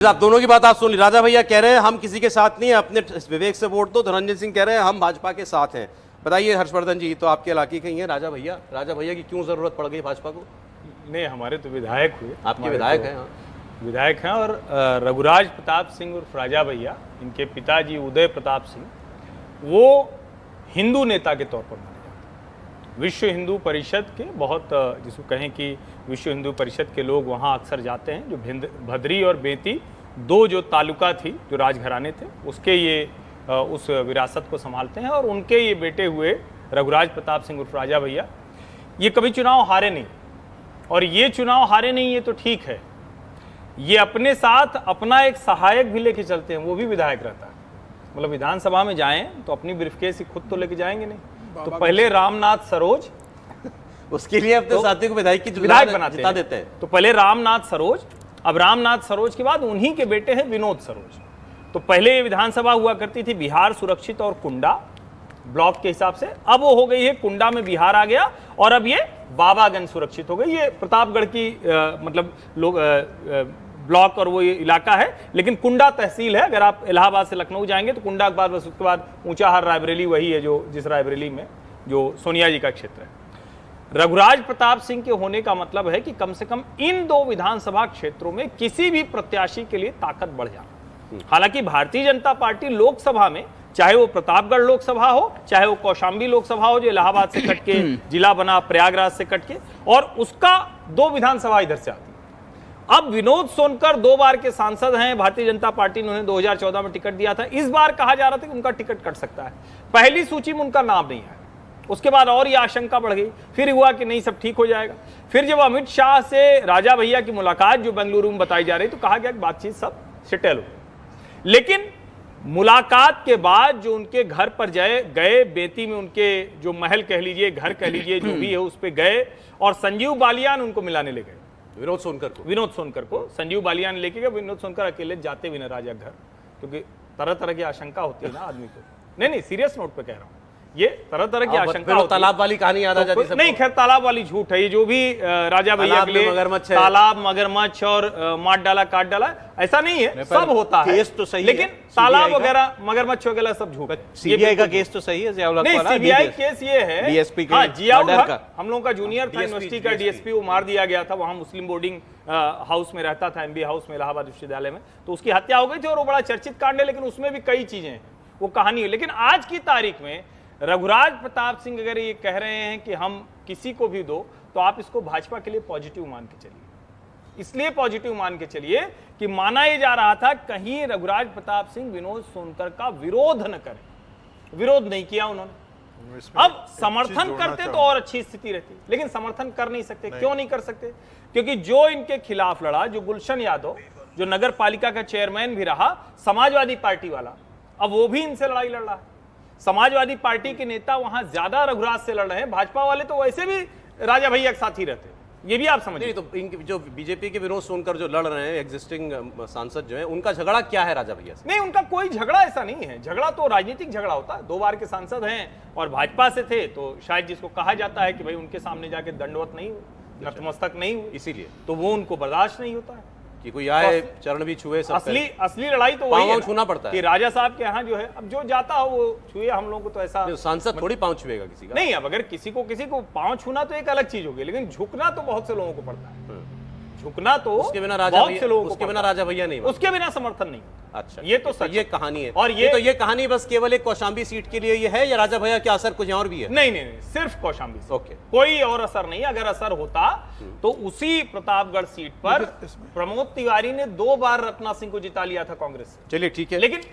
आप दोनों की बात आप सुन ली। राजा भैया कह रहे हैं हम किसी के साथ नहीं है, अपने विवेक से वोट दो। धनंजय सिंह कह रहे हैं हम भाजपा के साथ हैं। बताइए हर्षवर्धन जी, तो आपके इलाके के ही हैं राजा भैया की क्यों जरूरत पड़ गई भाजपा को? नहीं, हमारे तो विधायक हुए। आपके विधायक हैं? हाँ, विधायक हैं। और रघुराज प्रताप सिंह उर्फ राजा भैया, इनके पिताजी उदय प्रताप सिंह, वो हिंदू नेता के तौर पर माने जाते हैं। विश्व हिंदू परिषद के बहुत, जिसको कहें कि विश्व हिंदू परिषद के लोग वहाँ अक्सर जाते हैं। जो भद्री और बेती दो जो तालुका थी, जो राजघराने थे, उसके ये उस विरासत को संभालते हैं। और उनके ये बेटे हुए रघुराज प्रताप सिंह उर्फ राजा भैया, ये कभी चुनाव हारे नहीं। और ये चुनाव हारे नहीं, ये तो ठीक है, ये अपने साथ अपना एक सहायक भी लेके चलते हैं, वो भी विधायक रहता है। मतलब विधानसभा में जाएं तो अपनी ब्रीफकेस खुद तो लेके जाएंगे नहीं, तो पहले रामनाथ सरोज, उसके लिए अपने साथी को विधायक जिता देते हैं। तो पहले रामनाथ सरोज, अब रामनाथ सरोज के बाद उन्हीं के बेटे हैं विनोद सरोज। तो पहले ये विधानसभा हुआ करती थी बिहार सुरक्षित और कुंडा ब्लॉक के हिसाब से, अब वो हो गई है कुंडा में बिहार आ गया, और अब ये बाबागंज सुरक्षित हो गई। ये प्रतापगढ़ की मतलब लोग ब्लॉक और वो ये इलाका है, लेकिन कुंडा तहसील है। अगर आप इलाहाबाद से लखनऊ जाएंगे तो कुंडा के बाद बस उसके बाद ऊंचाहार रायबरेली वही है, जो जिस रायबरेली में जो सोनिया जी का क्षेत्र है। रघुराज प्रताप सिंह के होने का मतलब है कि कम से कम इन दो विधानसभा क्षेत्रों में किसी भी प्रत्याशी के लिए ताकत बढ़ जाना। हालांकि भारतीय जनता पार्टी लोकसभा में, चाहे वो प्रतापगढ़ लोकसभा हो, चाहे वो कौशाम्बी लोकसभा हो जो इलाहाबाद से कट के जिला बना प्रयागराज से कट के, और उसका दो विधानसभा इधर से आती है। अब विनोद सोनकर 2 बार के सांसद हैं, भारतीय जनता पार्टी ने उन्हें 2014 में टिकट दिया था। इस बार कहा जा रहा था कि उनका टिकट कट सकता है, पहली सूची में उनका नाम नहीं आया। उसके बाद और ये आशंका बढ़ गई, फिर हुआ कि नहीं सब ठीक हो जाएगा। फिर जब अमित शाह से राजा भैया की मुलाकात जो बेंगलुरु में बताई जा रही, तो कहा गया कि बातचीत सब सेटल हो। लेकिन मुलाकात के बाद जो उनके घर पर गए बेती में, उनके जो महल कह लीजिए, घर कह लीजिए, जो भी है उस पर गए, और संजीव बालियान उनको मिलाने ले गए। विनोद सोनकर को संजीव बालियान लेके गए। विनोद सोनकर अकेले जाते भी ना राजा घर, क्योंकि तरह तरह की आशंका होती है ना आदमी को। नहीं, सीरियस नोट पे कह रहा हूं, ये तरह तरह की आशंका होती है। तालाब वाली कहानी याद आ जाती है। नहीं, खैर तालाब वाली झूठ है। ये जो भी राजा भैया के लिए तालाब, मगरमच्छ और मार डाला काट डाला, ऐसा नहीं है, सब होता है। केस तो सही, लेकिन तालाब वगैरह, मगरमच्छ वगैरह सब झूठ। सीबीआई का केस तो सही है। नहीं, सीबीआई केस ये है, डीएसपी का जियाउल हक, हम लोगों का जूनियर था यूनिवर्सिटी का डीएसपी, वो मार दिया गया था। वहां मुस्लिम बोर्डिंग हाउस में रहता था, एमबी हाउस में, इलाहाबाद विश्वविद्यालय में, तो उसकी हत्या हो गई थी। और वो बड़ा चर्चित कांड है, लेकिन उसमें भी कई चीजें हैं, वो कहानी है। लेकिन आज की तारीख में रघुराज प्रताप सिंह अगर ये कह रहे हैं कि हम किसी को भी दो, तो आप इसको भाजपा के लिए पॉजिटिव मान के चलिए। इसलिए पॉजिटिव मान के चलिए कि माना यह जा रहा था कहीं रघुराज प्रताप सिंह विनोद सोनकर का विरोध न करें। विरोध नहीं किया उन्होंने। अब समर्थन करते तो और अच्छी स्थिति रहती, लेकिन समर्थन कर नहीं सकते। क्यों नहीं कर सकते? क्योंकि जो इनके खिलाफ लड़ा, जो गुलशन यादव, जो नगर पालिका का चेयरमैन भी रहा, समाजवादी पार्टी वाला, अब वो भी इनसे लड़ाई लड़ रहा है। समाजवादी पार्टी के नेता वहां ज्यादा रघुराज से लड़ रहे हैं, भाजपा वाले तो वैसे भी राजा भैया के साथ ही रहते हैं, ये भी आप समझिए। तो जो बीजेपी के विनोद सोनकर जो लड़ रहे हैं, एग्जिस्टिंग सांसद जो है, उनका झगड़ा क्या है राजा भैया से? नहीं, उनका कोई झगड़ा ऐसा नहीं है। झगड़ा तो राजनीतिक झगड़ा होता है। 2 बार के सांसद हैं और भाजपा से थे, तो शायद जिसको कहा जाता है कि भाई उनके सामने जाके दंडवत नहीं हुई, नतमस्तक नहीं हुई, इसीलिए तो वो उनको बर्दाश्त नहीं होता है कि कोई आए चरण भी छुए। असली लड़ाई तो वही है, छूना पड़ता है कि राजा साहब के यहाँ जो है, अब जो जाता हो वो छुए। हम लोगों को तो ऐसा सांसद थोड़ी पांव छुएगा किसी का। नहीं, अब अगर किसी को पांव छूना तो एक अलग चीज होगी, लेकिन झुकना तो बहुत से लोगों को पड़ता है। झुकना तो उसके बिना राजा भैया नहीं, उसके बिना समर्थन नहीं। अच्छा, ये तो सच, ये कहानी है। और ये कहानी बस केवल एक कौशाम्बी सीट के लिए ये है, या राजा भैया का असर कुछ और भी है? नहीं, सिर्फ कौशाम्बी। ओके, कोई और असर नहीं। अगर असर होता तो उसी प्रतापगढ़ सीट पर प्रमोद तिवारी ने 2 बार रत्ना सिंह को जिता लिया था कांग्रेस से। चलिए ठीक है। लेकिन